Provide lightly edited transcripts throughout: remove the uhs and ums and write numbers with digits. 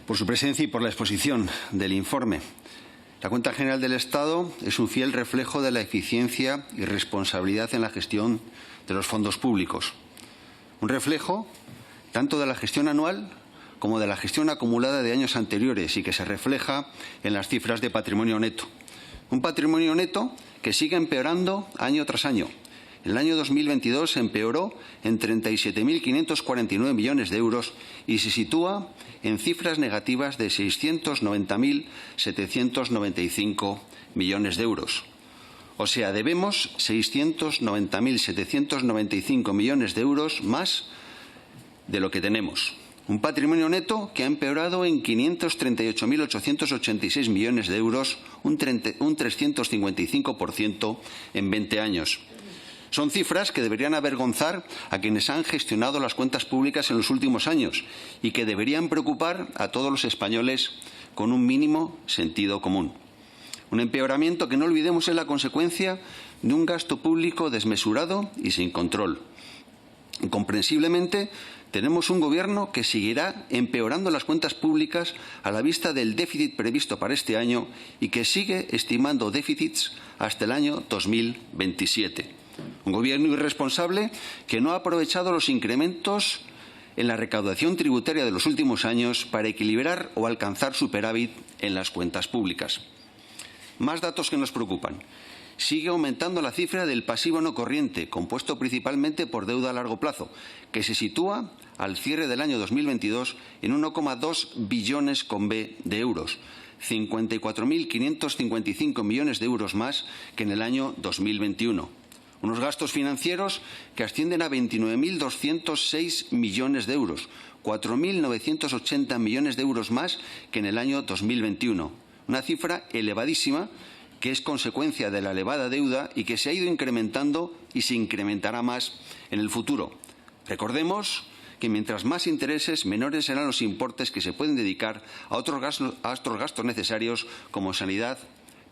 por su presencia y por la exposición del informe. La Cuenta General del Estado es un fiel reflejo de la eficiencia y responsabilidad en la gestión de los fondos públicos. Un reflejo tanto de la gestión anual como de la gestión acumulada de años anteriores y que se refleja en las cifras de patrimonio neto. Un patrimonio neto que sigue empeorando año tras año. En el año 2022 se empeoró en 37.549 millones de euros y se sitúa en cifras negativas de 690.795 millones de euros. O sea, debemos 690.795 millones de euros más de lo que tenemos. Un patrimonio neto que ha empeorado en 538.886 millones de euros, un 355% en 20 años. Son cifras que deberían avergonzar a quienes han gestionado las cuentas públicas en los últimos años y que deberían preocupar a todos los españoles con un mínimo sentido común. Un empeoramiento que, no olvidemos, es la consecuencia de un gasto público desmesurado y sin control. Incomprensiblemente, tenemos un Gobierno que seguirá empeorando las cuentas públicas a la vista del déficit previsto para este año y que sigue estimando déficits hasta el año 2027. Un Gobierno irresponsable que no ha aprovechado los incrementos en la recaudación tributaria de los últimos años para equilibrar o alcanzar superávit en las cuentas públicas. Más datos que nos preocupan. Sigue aumentando la cifra del pasivo no corriente, compuesto principalmente por deuda a largo plazo, que se sitúa al cierre del año 2022 en 1,2 billones de euros, 54.555 millones de euros más que en el año 2021. Unos gastos financieros que ascienden a 29.206 millones de euros, 4.980 millones de euros más que en el año 2021. Una cifra elevadísima que es consecuencia de la elevada deuda y que se ha ido incrementando y se incrementará más en el futuro. Recordemos que mientras más intereses, menores serán los importes que se pueden dedicar a otros gastos necesarios como sanidad,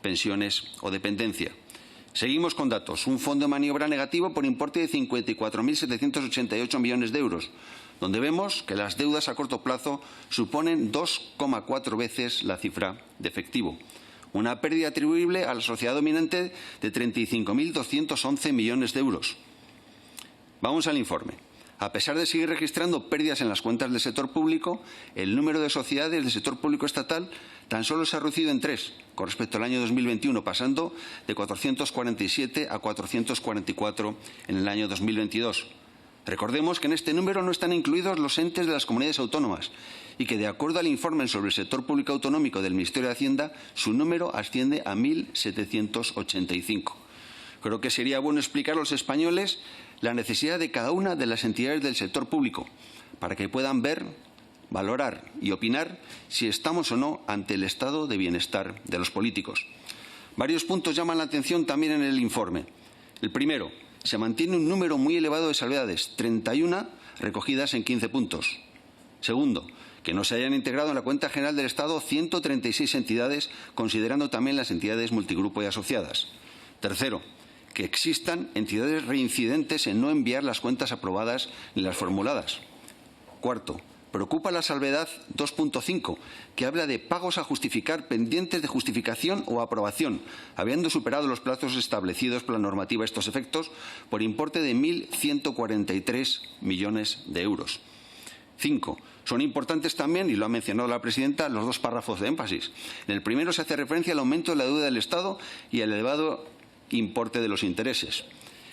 pensiones o dependencia. Seguimos con datos. Un fondo de maniobra negativo por importe de 54.788 millones de euros, donde vemos que las deudas a corto plazo suponen 2,4 veces la cifra de efectivo. Una pérdida atribuible a la sociedad dominante de 35.211 millones de euros. Vamos al informe. A pesar de seguir registrando pérdidas en las cuentas del sector público, el número de sociedades del sector público estatal tan solo se ha reducido en 3 con respecto al año 2021, pasando de 447 a 444 en el año 2022. Recordemos que en este número no están incluidos los entes de las comunidades autónomas y que, de acuerdo al informe sobre el sector público autonómico del Ministerio de Hacienda, su número asciende a 1.785. Creo que sería bueno explicar a los españoles la necesidad de cada una de las entidades del sector público para que puedan ver, valorar y opinar si estamos o no ante el estado de bienestar de los políticos. Varios puntos llaman la atención también en el informe. El primero, se mantiene un número muy elevado de salvedades, 31 recogidas en 15 puntos. Segundo, que no se hayan integrado en la Cuenta General del Estado 136 entidades, considerando también las entidades multigrupo y asociadas. Tercero, que existan entidades reincidentes en no enviar las cuentas aprobadas ni las formuladas. Cuarto, preocupa la salvedad 2.5, que habla de pagos a justificar pendientes de justificación o aprobación, habiendo superado los plazos establecidos por la normativa a estos efectos, por importe de 1.143 millones de euros. 5. Son importantes también, y lo ha mencionado la presidenta, los dos párrafos de énfasis. En el primero se hace referencia al aumento de la deuda del Estado y al elevado importe de los intereses.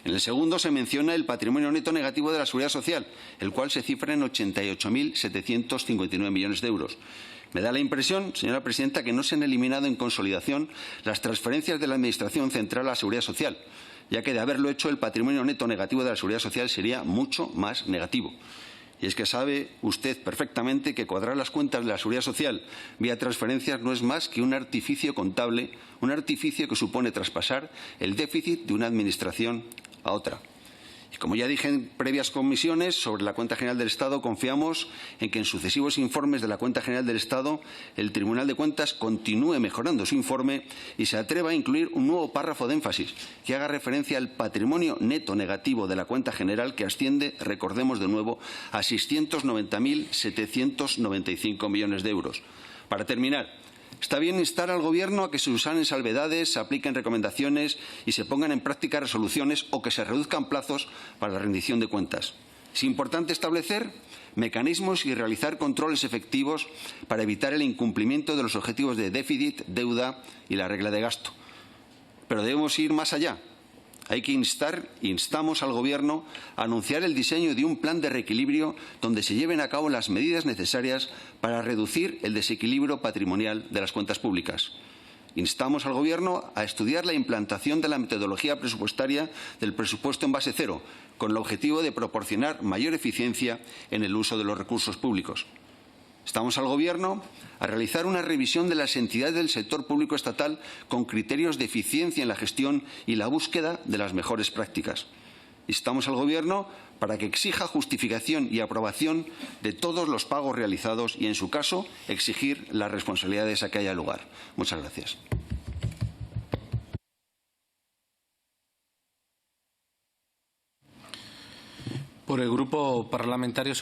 En el segundo se menciona el patrimonio neto negativo de la Seguridad Social, el cual se cifra en 88.759 millones de euros. Me da la impresión, señora presidenta, que no se han eliminado en consolidación las transferencias de la Administración Central a la Seguridad Social, ya que de haberlo hecho el patrimonio neto negativo de la Seguridad Social sería mucho más negativo. Y es que sabe usted perfectamente que cuadrar las cuentas de la Seguridad Social vía transferencias no es más que un artificio contable, un artificio que supone traspasar el déficit de una administración a otra. Y como ya dije en previas comisiones sobre la Cuenta General del Estado, confiamos en que en sucesivos informes de la Cuenta General del Estado el Tribunal de Cuentas continúe mejorando su informe y se atreva a incluir un nuevo párrafo de énfasis que haga referencia al patrimonio neto negativo de la Cuenta General, que asciende, recordemos de nuevo, a 690.795 millones de euros. Para terminar, está bien instar al Gobierno a que se usanen salvedades, se apliquen recomendaciones y se pongan en práctica resoluciones o que se reduzcan plazos para la rendición de cuentas. Es importante establecer mecanismos y realizar controles efectivos para evitar el incumplimiento de los objetivos de déficit, deuda y la regla de gasto. Pero debemos ir más allá. Hay que instamos al Gobierno a anunciar el diseño de un plan de reequilibrio donde se lleven a cabo las medidas necesarias para reducir el desequilibrio patrimonial de las cuentas públicas. Instamos al Gobierno a estudiar la implantación de la metodología presupuestaria del presupuesto en base cero, con el objetivo de proporcionar mayor eficiencia en el uso de los recursos públicos. Instamos al Gobierno a realizar una revisión de las entidades del sector público estatal con criterios de eficiencia en la gestión y la búsqueda de las mejores prácticas. Instamos al Gobierno para que exija justificación y aprobación de todos los pagos realizados y, en su caso, exigir las responsabilidades a que haya lugar. Muchas gracias. Por el Grupo Parlamentario